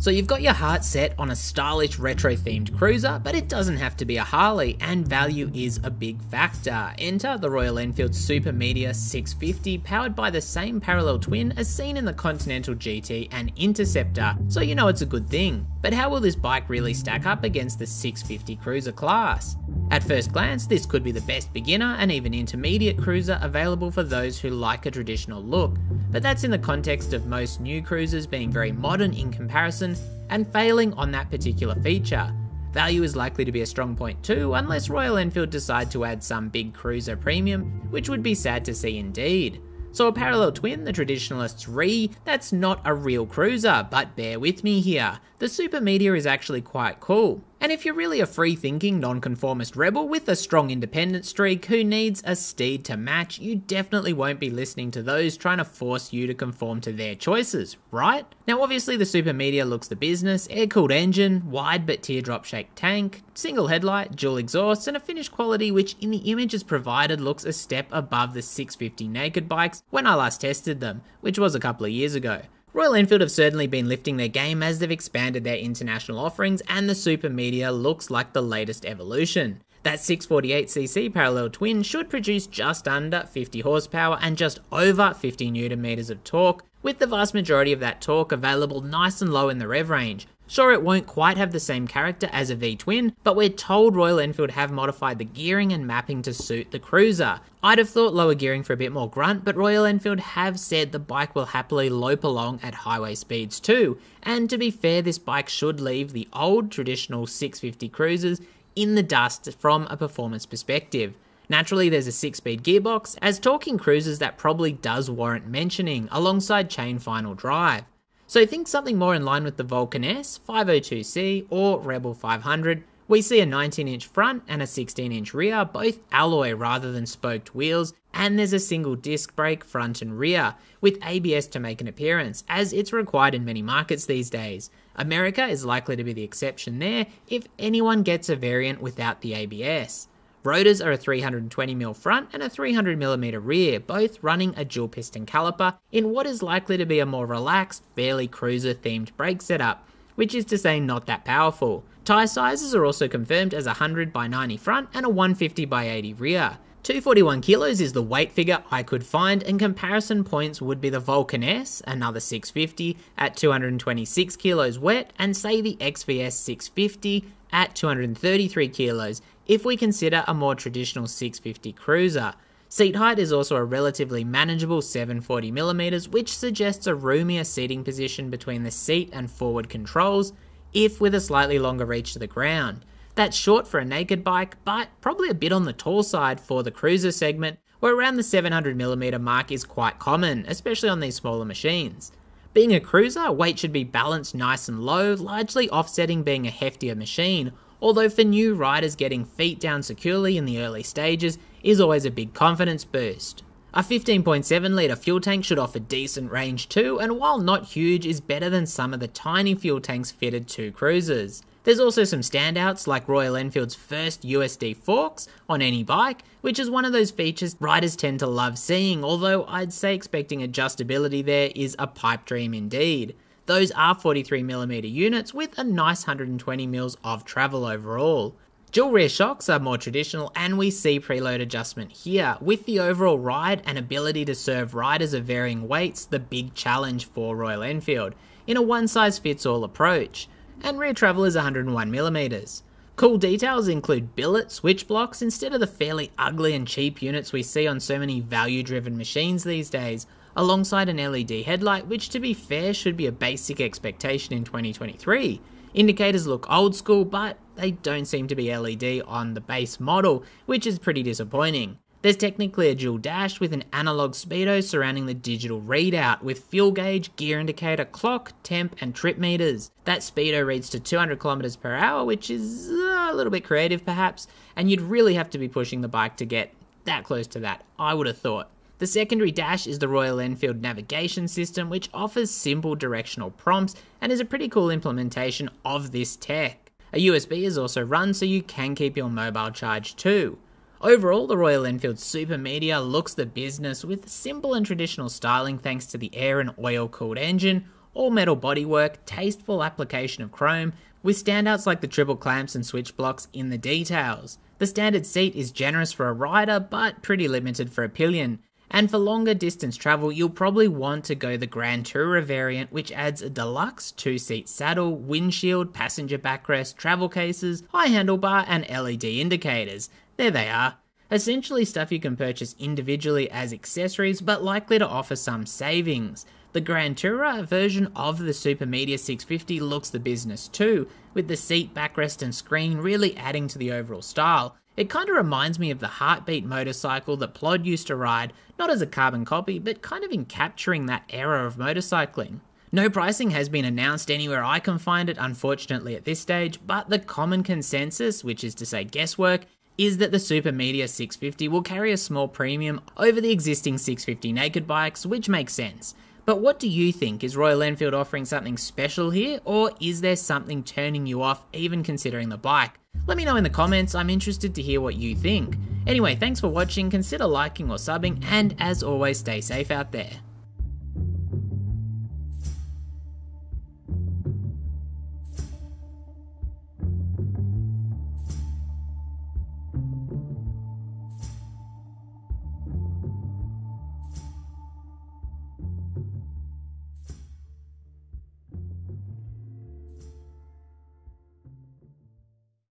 So you've got your heart set on a stylish retro themed cruiser, but it doesn't have to be a Harley, and value is a big factor. Enter the Royal Enfield Super Meteor 650, powered by the same parallel twin as seen in the Continental GT and Interceptor, so you know it's a good thing. But how will this bike really stack up against the 650 cruiser class? At first glance, this could be the best beginner and even intermediate cruiser available for those who like a traditional look, but that's in the context of most new cruisers being very modern in comparison and failing on that particular feature. Value is likely to be a strong point too, unless Royal Enfield decide to add some big cruiser premium, which would be sad to see indeed. So a parallel twin, the Traditionalist's Re, that's not a real cruiser, but bear with me here. The Super Meteor is actually quite cool. And if you're really a free-thinking, non-conformist rebel with a strong independent streak who needs a steed to match, you definitely won't be listening to those trying to force you to conform to their choices, right? Now obviously the Super Meteor looks the business, air-cooled engine, wide but teardrop-shaped tank, single headlight, dual exhausts, and a finish quality which in the images provided looks a step above the 650 naked bikes when I last tested them, which was a couple of years ago. Royal Enfield have certainly been lifting their game as they've expanded their international offerings, and the Super Meteor looks like the latest evolution. That 648cc parallel twin should produce just under 50 horsepower and just over 50 Nm of torque, with the vast majority of that torque available nice and low in the rev range. Sure, it won't quite have the same character as a V-twin, but we're told Royal Enfield have modified the gearing and mapping to suit the cruiser. I'd have thought lower gearing for a bit more grunt, but Royal Enfield have said the bike will happily lope along at highway speeds too, and to be fair, this bike should leave the old traditional 650 cruisers in the dust from a performance perspective. Naturally, there's a 6-speed gearbox, as talking cruisers that probably does warrant mentioning, alongside chain final drive. So think something more in line with the Vulcan S, 502C, or Rebel 500. We see a 19-inch front and a 16-inch rear, both alloy rather than spoked wheels, and there's a single disc brake front and rear, with ABS to make an appearance, as it's required in many markets these days. America is likely to be the exception there, if anyone gets a variant without the ABS. Rotors are a 320mm front and a 300mm rear, both running a dual piston caliper in what is likely to be a more relaxed, fairly cruiser themed brake setup, which is to say not that powerful. Tyre sizes are also confirmed as a 100x90 front and a 150x80 rear. 241 kilos is the weight figure I could find, and comparison points would be the Vulcan S, another 650, at 226 kilos wet, and say the XVS 650 at 233 kilos, if we consider a more traditional 650 cruiser. Seat height is also a relatively manageable 740mm, which suggests a roomier seating position between the seat and forward controls, if with a slightly longer reach to the ground. That's short for a naked bike, but probably a bit on the tall side for the cruiser segment, where around the 700mm mark is quite common, especially on these smaller machines. Being a cruiser, weight should be balanced nice and low, largely offsetting being a heftier machine, although for new riders, getting feet down securely in the early stages is always a big confidence boost. A 15.7 litre fuel tank should offer decent range too, and while not huge, is better than some of the tiny fuel tanks fitted to cruisers. There's also some standouts like Royal Enfield's first USD forks on any bike, which is one of those features riders tend to love seeing, although I'd say expecting adjustability there is a pipe dream indeed. Those are 43mm units with a nice 120mm of travel overall. Dual rear shocks are more traditional, and we see preload adjustment here, with the overall ride and ability to serve riders of varying weights the big challenge for Royal Enfield, in a one-size-fits-all approach. And rear travel is 101mm. Cool details include billet switch blocks instead of the fairly ugly and cheap units we see on so many value-driven machines these days, alongside an LED headlight, which to be fair should be a basic expectation in 2023. Indicators look old school, but they don't seem to be LED on the base model, which is pretty disappointing. There's technically a dual dash with an analog speedo surrounding the digital readout, with fuel gauge, gear indicator, clock, temp and trip meters. That speedo reads to 200 km per hour, which is a little bit creative perhaps, and you'd really have to be pushing the bike to get that close to that, I would have thought. The secondary dash is the Royal Enfield navigation system, which offers simple directional prompts and is a pretty cool implementation of this tech. A USB is also run so you can keep your mobile charged too. Overall, the Royal Enfield Super Meteor looks the business with simple and traditional styling thanks to the air and oil cooled engine, all metal bodywork, tasteful application of chrome, with standouts like the triple clamps and switch blocks in the details. The standard seat is generous for a rider, but pretty limited for a pillion. And for longer distance travel, you'll probably want to go the Grand Tourer variant, which adds a deluxe 2-seat saddle, windshield, passenger backrest, travel cases, high handlebar, and LED indicators. There they are. Essentially stuff you can purchase individually as accessories, but likely to offer some savings. The Grand Tourer version of the Super Meteor 650 looks the business too, with the seat, backrest, and screen really adding to the overall style. It kinda reminds me of the Heartbeat motorcycle that Plod used to ride, not as a carbon copy, but kind of in capturing that era of motorcycling. No pricing has been announced anywhere I can find it, unfortunately at this stage, but the common consensus, which is to say guesswork, is that the Super Meteor 650 will carry a small premium over the existing 650 naked bikes, which makes sense. But what do you think? Is Royal Enfield offering something special here, or is there something turning you off even considering the bike? Let me know in the comments, I'm interested to hear what you think. Anyway, thanks for watching, consider liking or subbing, and as always, stay safe out there.